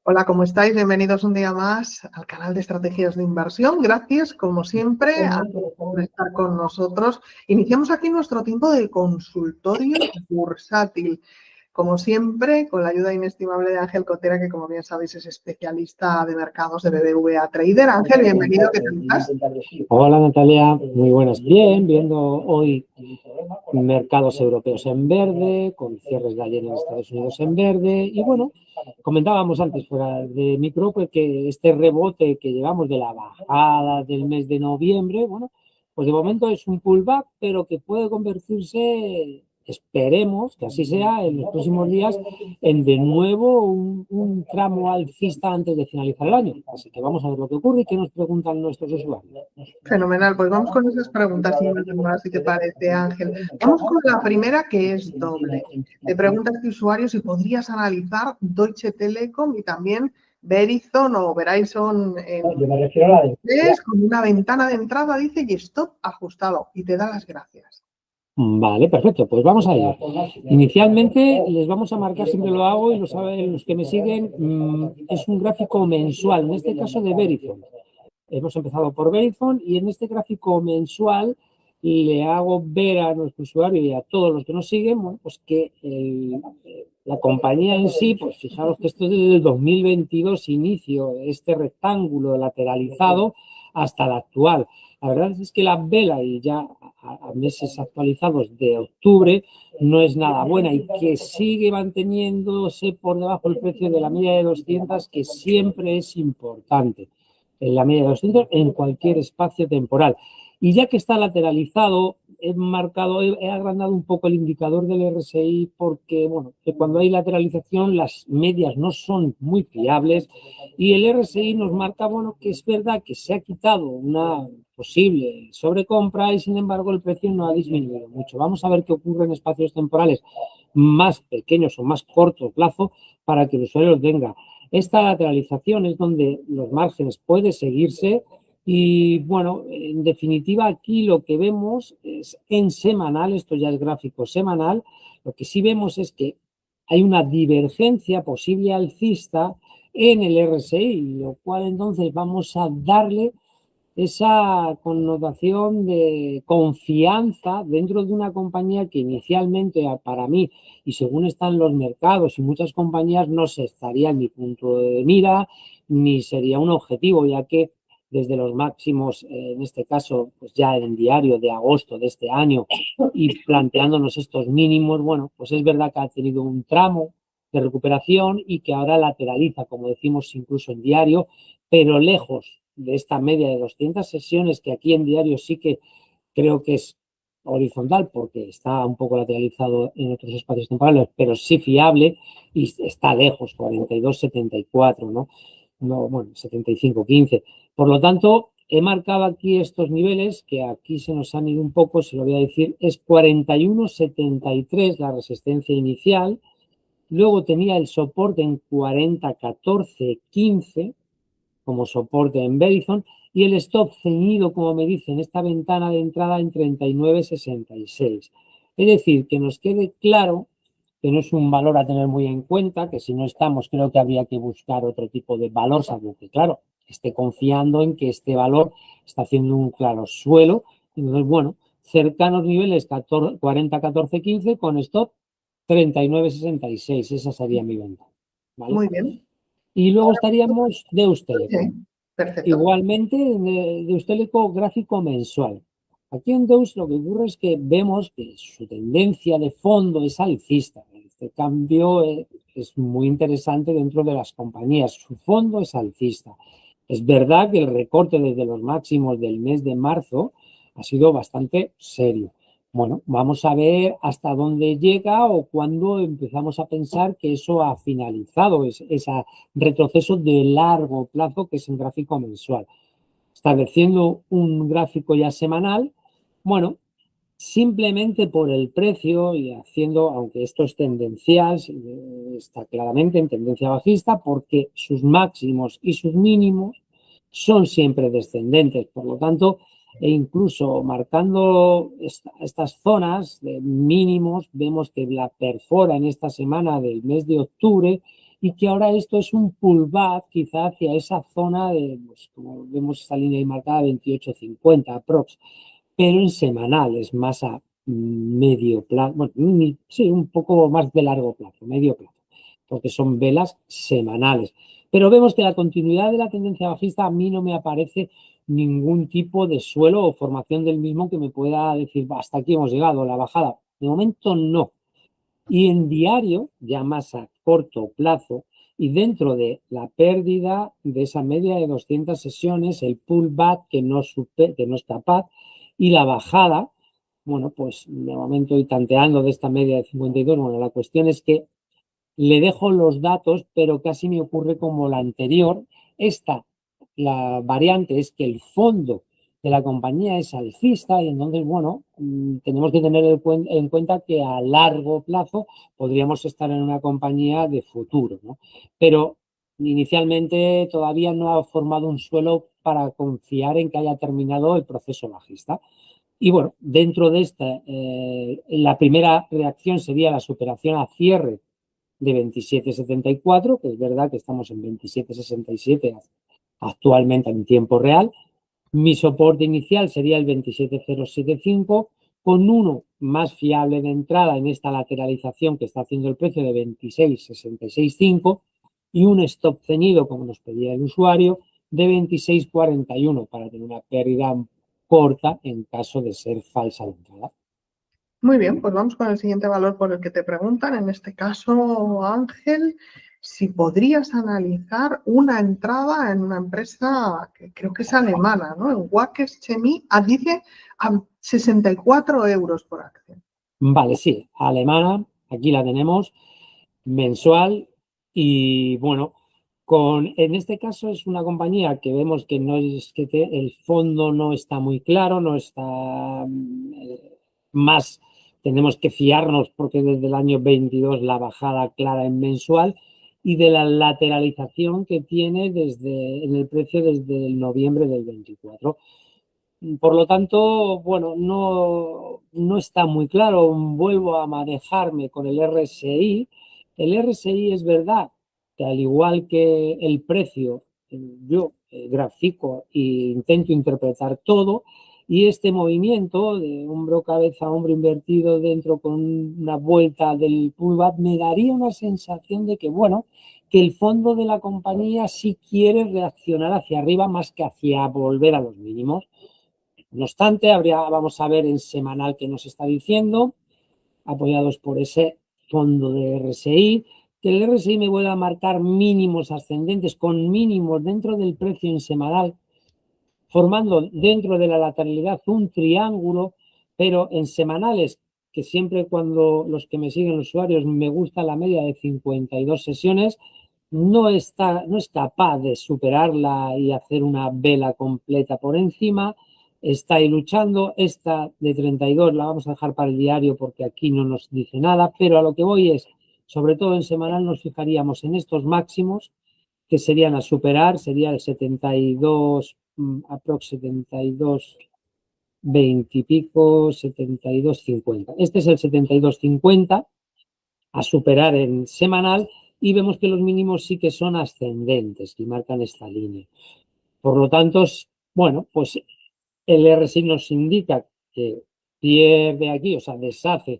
Hola, ¿cómo estáis? Bienvenidos un día más al canal de Estrategias de Inversión. Gracias, como siempre, por estar con nosotros. Iniciamos aquí nuestro tiempo de consultorio bursátil. Como siempre, con la ayuda inestimable de Ángel Cotera, que como bien sabéis es especialista de mercados de BBVA Trader. Ángel, bienvenido, ¿qué tal estás? Hola Natalia, muy buenas. Bien, viendo hoy mercados europeos en verde, con cierres de ayer en Estados Unidos en verde. Y bueno, comentábamos antes fuera de micro pues, que este rebote que llevamos de la bajada del mes de noviembre, bueno, pues de momento es un pullback, pero que puede convertirse, esperemos que así sea en los próximos días, en de nuevo un tramo alcista antes de finalizar el año. Así que vamos a ver lo que ocurre y qué nos preguntan nuestros usuarios. Fenomenal, pues vamos con esas preguntas sin más demoras, si te parece, Ángel. Vamos con la primera, que es doble. Te pregunta este usuario si podrías analizar Deutsche Telekom y también Verizon o Verizon Yo me refiero a la de... con una ventana de entrada, dice, y stop ajustado. Y te da las gracias. Vale, perfecto, pues vamos a ello. Inicialmente les vamos a marcar, siempre lo hago y lo saben los que me siguen, es un gráfico mensual, en este caso de Verizon. Hemos empezado por Verizon y en este gráfico mensual le hago ver a nuestro usuario y a todos los que nos siguen, bueno, pues que la compañía en sí, pues fijaros que esto es desde el 2022, inicio de este rectángulo lateralizado hasta el actual. La verdad es que la vela y ya a meses actualizados de octubre no es nada buena y que sigue manteniéndose por debajo del precio de la media de 200, que siempre es importante en la media de 200 en cualquier espacio temporal. Y ya que está lateralizado, he agrandado un poco el indicador del RSI porque, bueno, que cuando hay lateralización las medias no son muy fiables y el RSI nos marca, bueno, que es verdad que se ha quitado una posible sobrecompra y, sin embargo, el precio no ha disminuido mucho. Vamos a ver qué ocurre en espacios temporales más pequeños o más corto plazo para que el usuario lo tenga. Esta lateralización es donde los márgenes pueden seguirse y, bueno, en definitiva aquí lo que vemos es en semanal, esto ya es gráfico semanal, lo que sí vemos es que hay una divergencia posible alcista en el RSI, lo cual entonces vamos a darle esa connotación de confianza dentro de una compañía que inicialmente para mí y según están los mercados y muchas compañías no se estaría en mi punto de mira ni sería un objetivo, ya que desde los máximos, en este caso pues ya en el diario de agosto de este año y planteándonos estos mínimos, bueno, pues es verdad que ha tenido un tramo de recuperación y que ahora lateraliza, como decimos incluso en diario, pero lejos de esta media de 200 sesiones, que aquí en diario sí que creo que es horizontal porque está un poco lateralizado en otros espacios temporales, pero sí fiable y está lejos, 42,74, ¿no? No, bueno, 75,15. Por lo tanto, he marcado aquí estos niveles que aquí se nos han ido un poco, se lo voy a decir, es 41,73 la resistencia inicial, luego tenía el soporte en 40,14,15 como soporte en Verizon y el stop ceñido, como me dicen, esta ventana de entrada en 39,66. Es decir, que nos quede claro que no es un valor a tener muy en cuenta, que si no estamos creo que habría que buscar otro tipo de valor, salvo que, claro, esté confiando en que este valor está haciendo un claro suelo. Entonces, bueno, cercanos niveles 40, 14, 15 con stop 39,66. Esa sería mi venta. ¿Vale? Muy bien. Y luego estaríamos de Telecom. Sí, perfecto. Igualmente, Deus Teleco gráfico mensual. Aquí en Deus lo que ocurre es que vemos que su tendencia de fondo es alcista. Este cambio es muy interesante dentro de las compañías. Su fondo es alcista. Es verdad que el recorte desde los máximos del mes de marzo ha sido bastante serio. Bueno, vamos a ver hasta dónde llega o cuándo empezamos a pensar que eso ha finalizado, ese retroceso de largo plazo que es un gráfico mensual. Estableciendo un gráfico ya semanal, bueno, simplemente por el precio y haciendo, aunque esto es tendencial, está claramente en tendencia bajista porque sus máximos y sus mínimos son siempre descendentes. Por lo tanto, e incluso marcando estas zonas de mínimos, vemos que la perfora en esta semana del mes de octubre y que ahora esto es un pullback quizá hacia esa zona de, pues, como vemos esa línea ahí marcada, 28,50 aprox, pero en semanales, más a medio plazo, bueno, sí, un poco más de largo plazo, medio plazo, porque son velas semanales. Pero vemos que la continuidad de la tendencia bajista a mí no me aparece ningún tipo de suelo o formación del mismo que me pueda decir, hasta aquí hemos llegado, la bajada. De momento no. Y en diario, ya más a corto plazo, y dentro de la pérdida de esa media de 200 sesiones, el pullback que no es capaz, y la bajada, bueno, pues de momento y tanteando de esta media de 52, bueno, la cuestión es que le dejo los datos, pero casi me ocurre como la anterior. La variante es que el fondo de la compañía es alcista y entonces, bueno, tenemos que tener en cuenta que a largo plazo podríamos estar en una compañía de futuro, ¿no? Pero inicialmente todavía no ha formado un suelo para confiar en que haya terminado el proceso bajista. Y bueno, dentro de esta, la primera reacción sería la superación a cierre de 27,74, que es verdad que estamos en 27,67 actualmente en tiempo real. Mi soporte inicial sería el 27,075, con uno más fiable de entrada en esta lateralización que está haciendo el precio de 26,665 y un stop ceñido, como nos pedía el usuario, de 26,41 para tener una pérdida corta en caso de ser falsa de entrada. Muy bien, pues vamos con el siguiente valor por el que te preguntan. En este caso, Ángel, si podrías analizar una entrada en una empresa que creo que es alemana, ¿no? En Wacker Chemie, dice a 64 euros por acción. Vale, sí, alemana, aquí la tenemos, mensual y bueno, en este caso es una compañía que vemos que no es que el fondo no está muy claro, no está más, tenemos que fiarnos porque desde el año 22 la bajada clara en mensual y de la lateralización que tiene en el precio desde el noviembre del 24. Por lo tanto, bueno, no está muy claro. Vuelvo a manejarme con el RSI. El RSI es verdad que al igual que el precio, yo grafico e intento interpretar todo y este movimiento de hombro, cabeza, hombro invertido dentro con una vuelta del pullback me daría una sensación de que, bueno, que el fondo de la compañía sí quiere reaccionar hacia arriba más que hacia volver a los mínimos. No obstante, vamos a ver en semanal qué nos está diciendo, apoyados por ese fondo de RSI, que el RSI me vuelva a marcar mínimos ascendentes con mínimos dentro del precio en semanal, formando dentro de la lateralidad un triángulo, pero en semanales, que siempre cuando los que me siguen usuarios me gusta la media de 52 sesiones, no es capaz de superarla y hacer una vela completa por encima. Está ahí luchando. Esta de 32 la vamos a dejar para el diario porque aquí no nos dice nada, pero a lo que voy es, sobre todo en semanal nos fijaríamos en estos máximos que serían a superar, sería el 72, aprox 72, 20 y pico, 72,50. Este es el 72,50 a superar en semanal y vemos que los mínimos sí que son ascendentes y marcan esta línea. Por lo tanto, bueno, pues el RSI nos indica que pierde aquí, o sea, deshace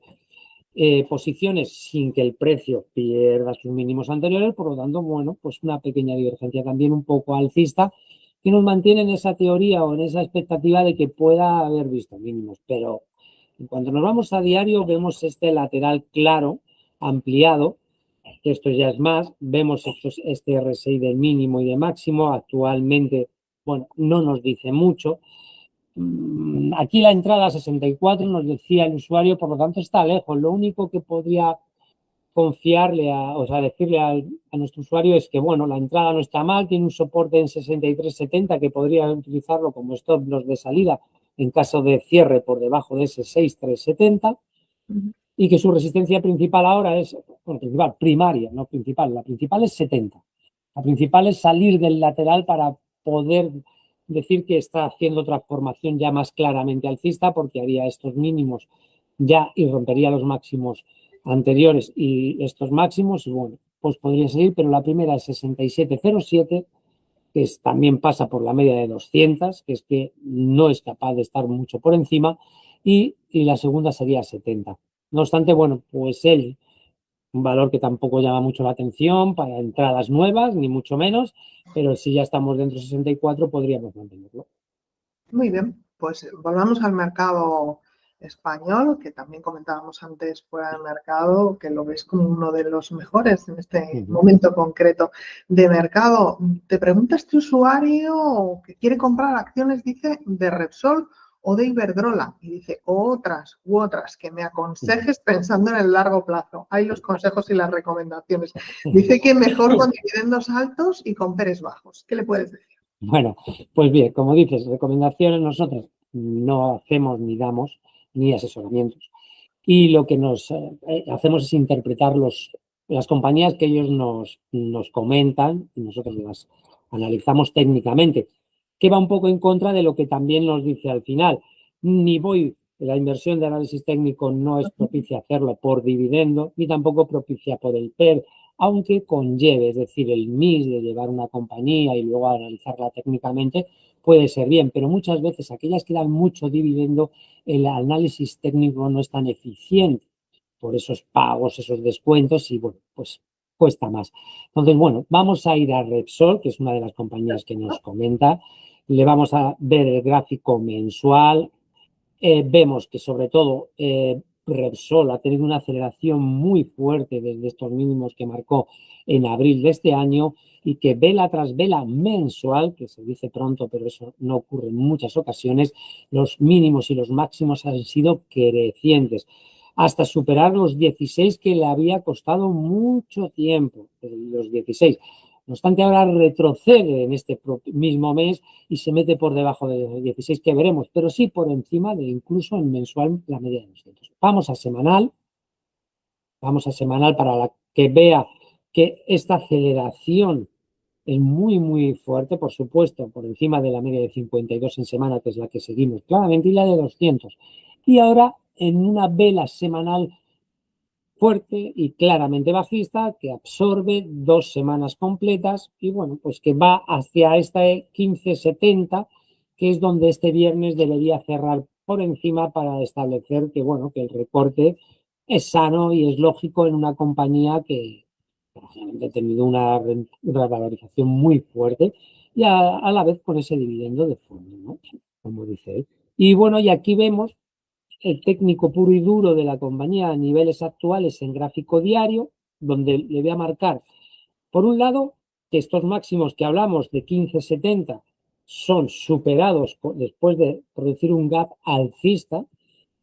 posiciones sin que el precio pierda sus mínimos anteriores, por lo tanto, bueno, pues una pequeña divergencia también un poco alcista que nos mantiene en esa teoría o en esa expectativa de que pueda haber visto mínimos, pero en cuanto nos vamos a diario vemos este lateral claro, ampliado, que esto ya es más, vemos este RSI de mínimo y de máximo, actualmente, bueno, no nos dice mucho. Aquí la entrada a 64 nos decía el usuario, por lo tanto está lejos. Lo único que podría confiarle, decirle a nuestro usuario es que, bueno, la entrada no está mal, tiene un soporte en 63,70 que podría utilizarlo como stop loss de salida en caso de cierre por debajo de ese 6,370 y que su resistencia principal ahora es, bueno, principal, primaria, no principal, la principal es 70. La principal es salir del lateral para poder decir que está haciendo transformación ya más claramente alcista porque haría estos mínimos ya y rompería los máximos anteriores y estos máximos y bueno, pues podría seguir, pero la primera es 67,07, que también pasa por la media de 200, que es que no es capaz de estar mucho por encima, y la segunda sería 70. No obstante, bueno, pues un valor que tampoco llama mucho la atención para entradas nuevas, ni mucho menos, pero si ya estamos dentro de 64 podríamos mantenerlo. Muy bien, pues volvamos al mercado español, que también comentábamos antes fuera del mercado, que lo ves como uno de los mejores en este momento concreto de mercado. Te pregunta este usuario que quiere comprar acciones, dice, de Repsol o de Iberdrola, y dice, otras, que me aconsejes pensando en el largo plazo. Hay los consejos y las recomendaciones. Dice que mejor con dividendos altos y con PERs bajos. ¿Qué le puedes decir? Bueno, pues bien, como dices, recomendaciones nosotros no hacemos ni damos ni asesoramientos. Y lo que nos hacemos es interpretar las compañías que ellos nos comentan y nosotros las analizamos técnicamente, que va un poco en contra de lo que también nos dice al final. La inversión de análisis técnico no es propicia hacerlo por dividendo, ni tampoco propicia por el PER, aunque conlleve, es decir, el MIS de llevar una compañía y luego analizarla técnicamente puede ser bien, pero muchas veces aquellas que dan mucho dividendo, el análisis técnico no es tan eficiente por esos pagos, esos descuentos y bueno, pues cuesta más. Entonces, bueno, vamos a ir a Repsol, que es una de las compañías que nos comenta, le vamos a ver el gráfico mensual. Vemos que sobre todo Repsol ha tenido una aceleración muy fuerte desde estos mínimos que marcó en abril de este año y que vela tras vela mensual, que se dice pronto, pero eso no ocurre en muchas ocasiones, los mínimos y los máximos han sido crecientes hasta superar los 16 que le había costado mucho tiempo, los 16. No obstante, ahora retrocede en este mismo mes y se mete por debajo de los 16 que veremos, pero sí por encima de incluso en mensual la media de 200. Vamos a semanal para que vea que esta aceleración es muy, muy fuerte, por supuesto, por encima de la media de 52 en semana, que es la que seguimos claramente, y la de 200. Y ahora en una vela semanal fuerte y claramente bajista que absorbe 2 semanas completas y bueno, pues que va hacia esta 15,70, que es donde este viernes debería cerrar por encima para establecer que bueno, que el recorte es sano y es lógico en una compañía que ha tenido una valorización muy fuerte y a la vez con ese dividendo de fondo, ¿no? Como dice él. Y bueno, y aquí vemos el técnico puro y duro de la compañía a niveles actuales en gráfico diario, donde le voy a marcar, por un lado, que estos máximos que hablamos de 15,70 son superados después de producir un gap alcista,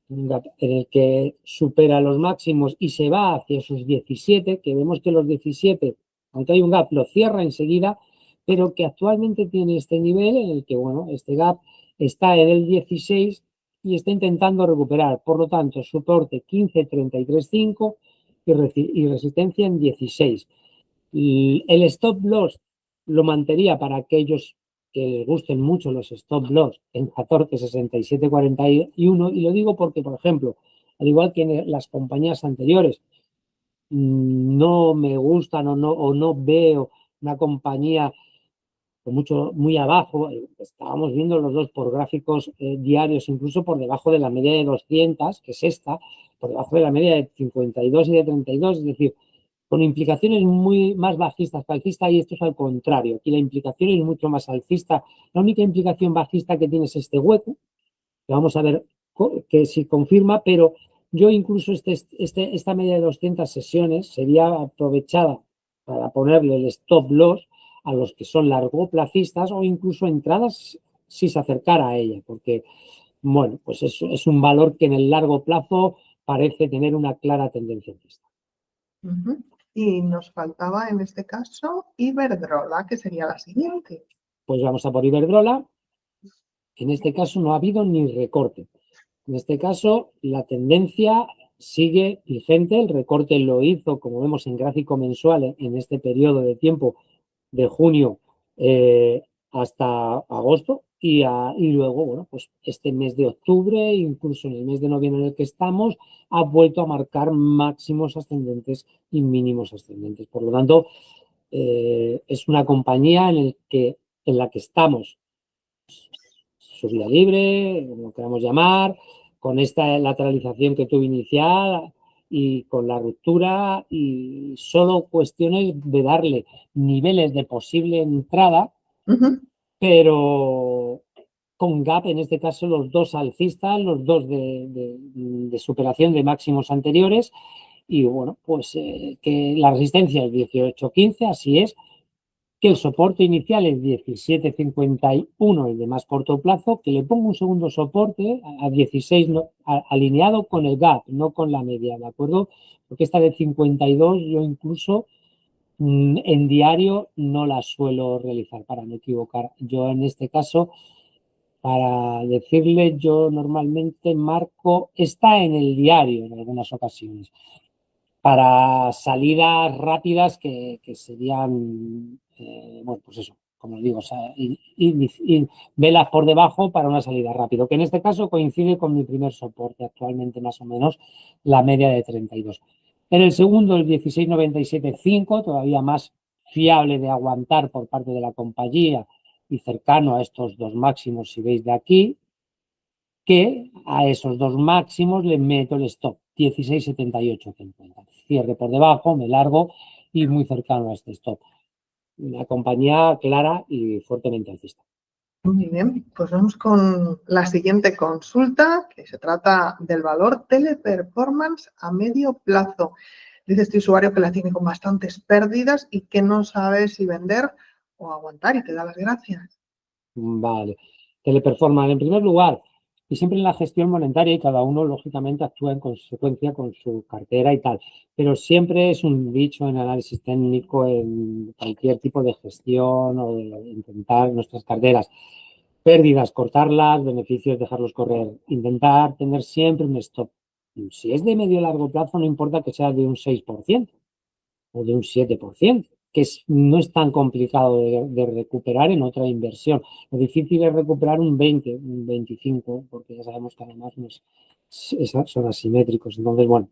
un gap en el que supera los máximos y se va hacia sus 17, que vemos que los 17, aunque hay un gap, lo cierra enseguida, pero que actualmente tiene este nivel en el que, bueno, este gap está en el 16 y está intentando recuperar. Por lo tanto, soporte 15,33,5 y resistencia en 16. Y el stop loss lo mantendría para aquellos que les gusten mucho los stop loss en 14,67,41, y lo digo porque, por ejemplo, al igual que en las compañías anteriores, no me gustan o no veo una compañía muy abajo, estábamos viendo los dos por gráficos diarios, incluso por debajo de la media de 200, que es esta, por debajo de la media de 52 y de 32, es decir, con implicaciones muy más bajistas que alcistas, y esto es al contrario. Aquí la implicación es mucho más alcista. La única implicación bajista que tiene es este hueco, que vamos a ver que si confirma, pero yo incluso esta media de 200 sesiones sería aprovechada para ponerle el stop loss a los que son largoplacistas o incluso entradas si se acercara a ella, porque, bueno, pues es un valor que en el largo plazo parece tener una clara tendencia alcista. Y nos faltaba en este caso Iberdrola, que sería la siguiente. Pues vamos a por Iberdrola. En este caso no ha habido ni recorte. En este caso la tendencia sigue vigente. El recorte lo hizo, como vemos en gráfico mensual, en este periodo de tiempo de junio hasta agosto, y luego, bueno, pues este mes de octubre, incluso en el mes de noviembre en el que estamos, ha vuelto a marcar máximos ascendentes y mínimos ascendentes. Por lo tanto, es una compañía en la que estamos subida libre, como lo queramos llamar, con esta lateralización que tuve inicial y con la ruptura, y solo cuestiones de darle niveles de posible entrada, pero con gap, en este caso los dos alcistas, los dos de superación de máximos anteriores, y bueno, pues que la resistencia es 18.15, así es, que el soporte inicial es 17.51, el de más corto plazo, que le pongo un segundo soporte a 16, alineado con el gap, no con la media, ¿de acuerdo? Porque esta de 52 yo incluso en diario no la suelo realizar, para no equivocar. Yo en este caso, para decirle, yo normalmente marco, está en el diario en algunas ocasiones, para salidas rápidas que serían, bueno, pues eso, como os digo, o sea, velas por debajo para una salida rápida, que en este caso coincide con mi primer soporte, actualmente más o menos la media de 32. En el segundo, el 16.97.5, todavía más fiable de aguantar por parte de la compañía y cercano a estos dos máximos, si veis de aquí, que a esos dos máximos le meto el stop, 16.78.50. Cierre por debajo, me largo y muy cercano a este stop. Una compañía clara y fuertemente alcista. Muy bien, pues vamos con la siguiente consulta, que se trata del valor Teleperformance a medio plazo. Dice este usuario que la tiene con bastantes pérdidas y que no sabe si vender o aguantar, y te da las gracias. Vale. Teleperformance, en primer lugar, y siempre en la gestión monetaria, y cada uno lógicamente actúa en consecuencia con su cartera y tal, pero siempre es un dicho en análisis técnico, en cualquier tipo de gestión o de intentar nuestras carteras. Pérdidas, cortarlas, beneficios, dejarlos correr. Intentar tener siempre un stop. Si es de medio largo plazo, no importa que sea de un 6% o de un 7%, que no es tan complicado de recuperar en otra inversión. Lo difícil es recuperar un 20, un 25, porque ya sabemos que además son asimétricos. Entonces, bueno,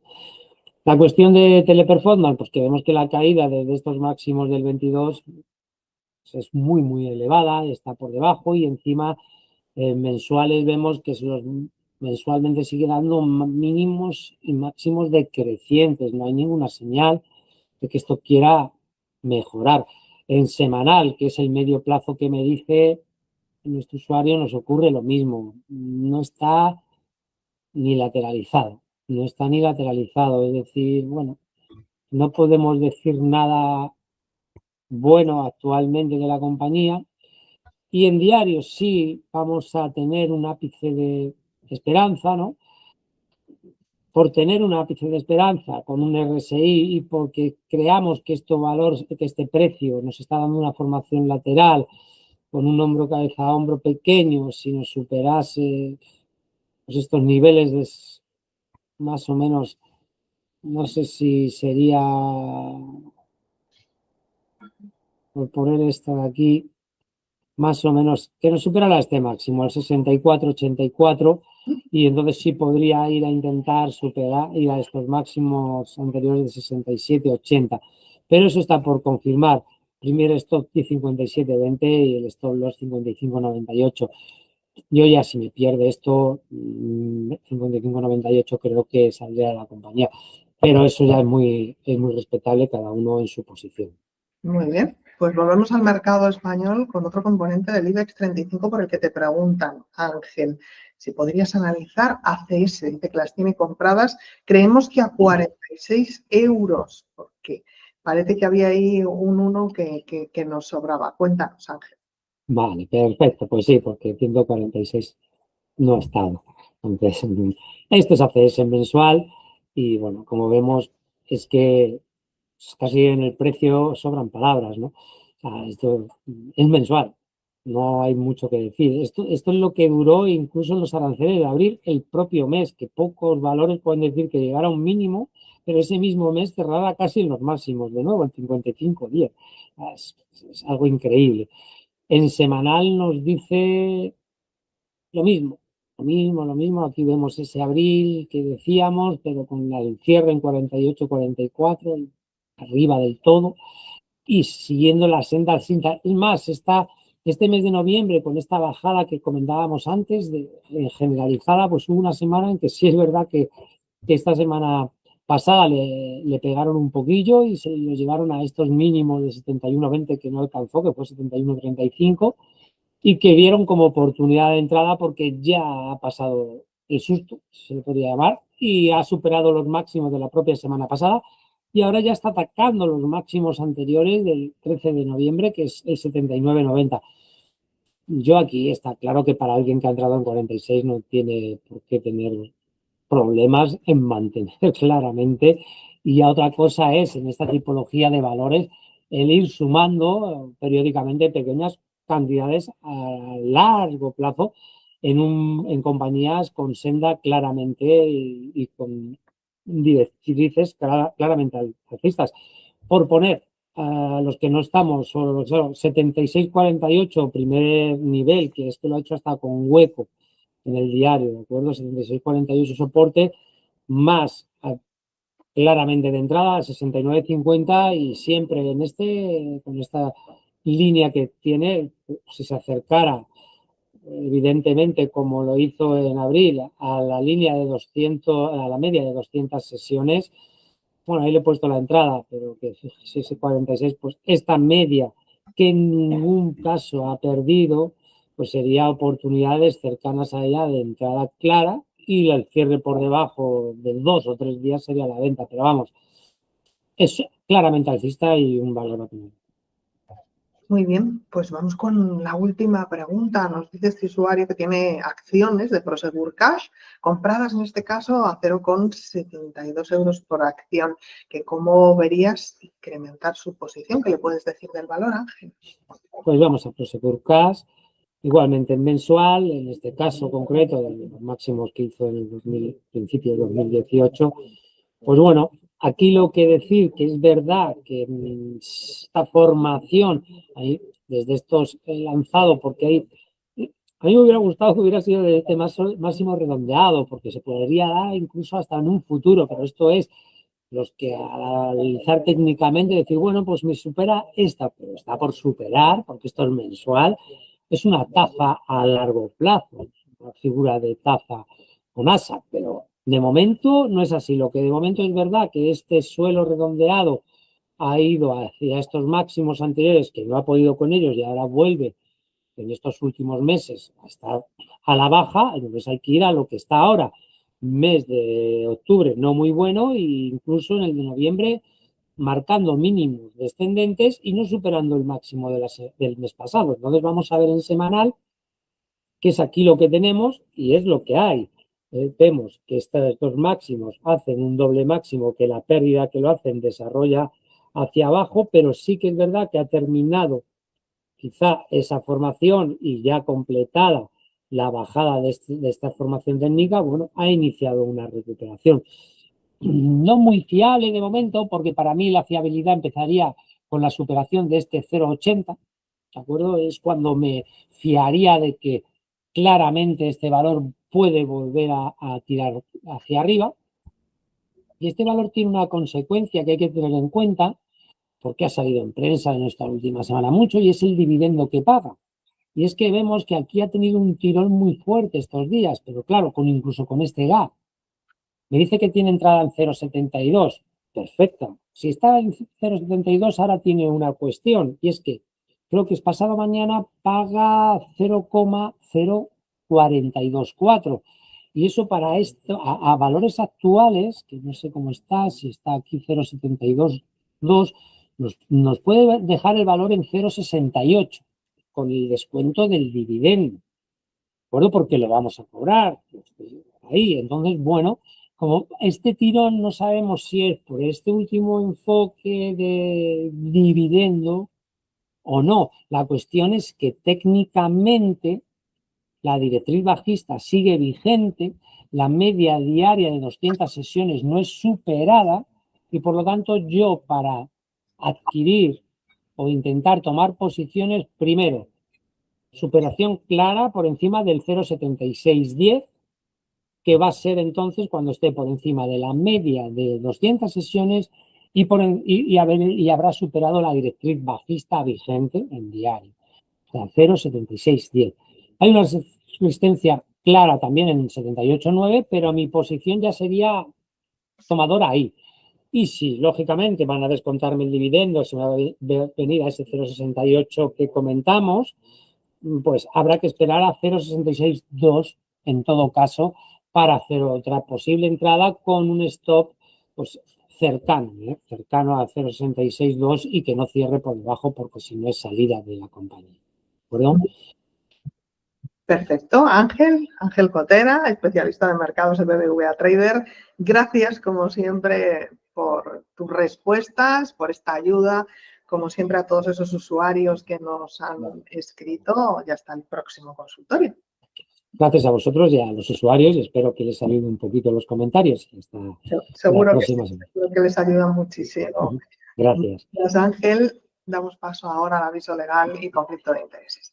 la cuestión de Teleperformance, pues que vemos que la caída de estos máximos del 22 es muy, muy elevada, está por debajo, y encima mensuales vemos que mensualmente sigue dando mínimos y máximos decrecientes. No hay ninguna señal de que esto quiera mejorar. En semanal, que es el medio plazo que me dice nuestro usuario, nos ocurre lo mismo. No está ni lateralizado. No está ni lateralizado. Es decir, bueno, no podemos decir nada bueno actualmente de la compañía. Y en diario sí vamos a tener un ápice de esperanza, ¿no? Por tener un ápice de esperanza con un RSI y porque creamos que este precio nos está dando una formación lateral con un hombro cabeza a hombro pequeño, si nos superase pues estos niveles de más o menos, no sé si sería, por poner esta de aquí, más o menos, que nos superara este máximo, el 64-84, y entonces sí podría ir a intentar ir a estos máximos anteriores de 67-80. Pero eso está por confirmar. Primero stop 57-20 y el stop loss 55-98. Yo ya, si me pierde esto, 55-98, creo que saldría de la compañía. Pero eso ya es muy respetable, cada uno en su posición. Muy bien, pues volvemos al mercado español con otro componente del IBEX 35 por el que te preguntan, Ángel, si podrías analizar ACS, dice que las tiene compradas, creemos que a 46 euros, porque parece que había ahí un 1 que nos sobraba. Cuéntanos, Ángel. Vale, perfecto, pues sí, porque 146 no ha estado. Entonces, esto es ACS mensual y bueno, como vemos, es que casi en el precio sobran palabras, ¿no? O sea, esto es mensual, no hay mucho que decir. Esto es lo que duró incluso en los aranceles de abril, el propio mes, que pocos valores pueden decir que llegara a un mínimo, pero ese mismo mes cerraba casi en los máximos, de nuevo, en 55 días. Es algo increíble. En semanal nos dice lo mismo. Lo mismo. Aquí vemos ese abril que decíamos, pero con el cierre en 48, 44, arriba del todo, y siguiendo la senda alcista. Es más, este mes de noviembre, con esta bajada que comentábamos antes, generalizada, pues hubo una semana en que sí es verdad que esta semana pasada le pegaron un poquillo y se lo llevaron a estos mínimos de 71.20 que no alcanzó, que fue 71.35, y que vieron como oportunidad de entrada porque ya ha pasado el susto, se le podría llamar, y ha superado los máximos de la propia semana pasada y ahora ya está atacando los máximos anteriores del 13 de noviembre, que es el 79.90. Yo aquí está claro que para alguien que ha entrado en 46 no tiene por qué tener problemas en mantener claramente. Y ya otra cosa es, en esta tipología de valores, el ir sumando periódicamente pequeñas cantidades a largo plazo en compañías con senda claramente y con directrices claramente alcistas. Por poner a los que no estamos, solo 76.48, primer nivel, que es que lo ha hecho hasta con hueco en el diario, ¿de acuerdo? 76.48 soporte, más claramente de entrada 69.50 y siempre con esta línea que tiene, si se acercara evidentemente como lo hizo en abril a la línea de 200, a la media de 200 sesiones, bueno, ahí le he puesto la entrada, pero que si ese 46, pues esta media que en ningún caso ha perdido, pues sería oportunidades cercanas a ella de entrada clara y el cierre por debajo de 2 o 3 días sería la venta, pero vamos, es claramente alcista y un valor a tener. Muy bien, pues vamos con la última pregunta. Nos dice este usuario que tiene acciones de Prosegur Cash compradas en este caso a 0,72 euros por acción. Que ¿cómo verías incrementar su posición? ¿Qué le puedes decir del valor, Ángel? Pues vamos a Prosegur Cash, igualmente en mensual, en este caso concreto, de los máximos que hizo en el principio de 2018. Pues bueno, aquí lo que decir que es verdad que esta formación, ahí, desde estos lanzado, porque ahí, a mí me hubiera gustado que hubiera sido de este máximo redondeado, porque se podría dar incluso hasta en un futuro, pero esto es los que al analizar técnicamente decir, bueno, pues me supera esta, pero está por superar, porque esto es mensual, es una taza a largo plazo, una figura de taza con asa, pero de momento no es así. Lo que de momento es verdad que este suelo redondeado ha ido hacia estos máximos anteriores, que no ha podido con ellos y ahora vuelve en estos últimos meses a estar a la baja, entonces hay que ir a lo que está ahora, mes de octubre no muy bueno e incluso en el de noviembre marcando mínimos descendentes y no superando el máximo del mes pasado. Entonces vamos a ver en semanal que es aquí lo que tenemos y es lo que hay. Vemos que estos máximos hacen un doble máximo, que la pérdida que lo hacen desarrolla hacia abajo, pero sí que es verdad que ha terminado quizá esa formación y ya completada la bajada de esta formación técnica, bueno, ha iniciado una recuperación. No muy fiable de momento, porque para mí la fiabilidad empezaría con la superación de este 0,80, ¿de acuerdo? Es cuando me fiaría de que claramente este valor puede volver a tirar hacia arriba. Y este valor tiene una consecuencia que hay que tener en cuenta, porque ha salido en prensa en esta última semana mucho, y es el dividendo que paga. Y es que vemos que aquí ha tenido un tirón muy fuerte estos días, pero claro, incluso con este gap. Me dice que tiene entrada en 0,72. Perfecto. Si está en 0,72, ahora tiene una cuestión, y es que creo que es pasado mañana paga 0,0424. Y eso para esto, a valores actuales, que no sé cómo está, si está aquí 0,722, nos puede dejar el valor en 0,68 con el descuento del dividendo. ¿De acuerdo? Porque lo vamos a cobrar ahí. Entonces, bueno, como este tirón no sabemos si es por este último enfoque de dividendo o no. La cuestión es que técnicamente la directriz bajista sigue vigente, la media diaria de 200 sesiones no es superada y por lo tanto yo para adquirir o intentar tomar posiciones, primero, superación clara por encima del 0,7610, que va a ser entonces cuando esté por encima de la media de 200 sesiones y habrá superado la directriz bajista vigente en diario, o sea, 0,7610. Hay una resistencia clara también en 78,9, pero mi posición ya sería tomadora ahí. Y si, lógicamente, van a descontarme el dividendo, se va a venir a ese 0,68 que comentamos, pues habrá que esperar a 0,662 en todo caso para hacer otra posible entrada con un stop pues cercano a 0,662 y que no cierre por debajo, porque si no es salida de la compañía. ¿De acuerdo? Perfecto. Ángel Cotera, especialista de mercados de BBVA Trader. Gracias, como siempre, por tus respuestas, por esta ayuda. Como siempre, a todos esos usuarios que nos han escrito. Ya hasta el próximo consultorio. Gracias a vosotros y a los usuarios. Espero que les ayuden un poquito los comentarios. Seguro que sí, seguro que les ayuda muchísimo. Gracias. Gracias, Ángel. Damos paso ahora al aviso legal y conflicto de intereses.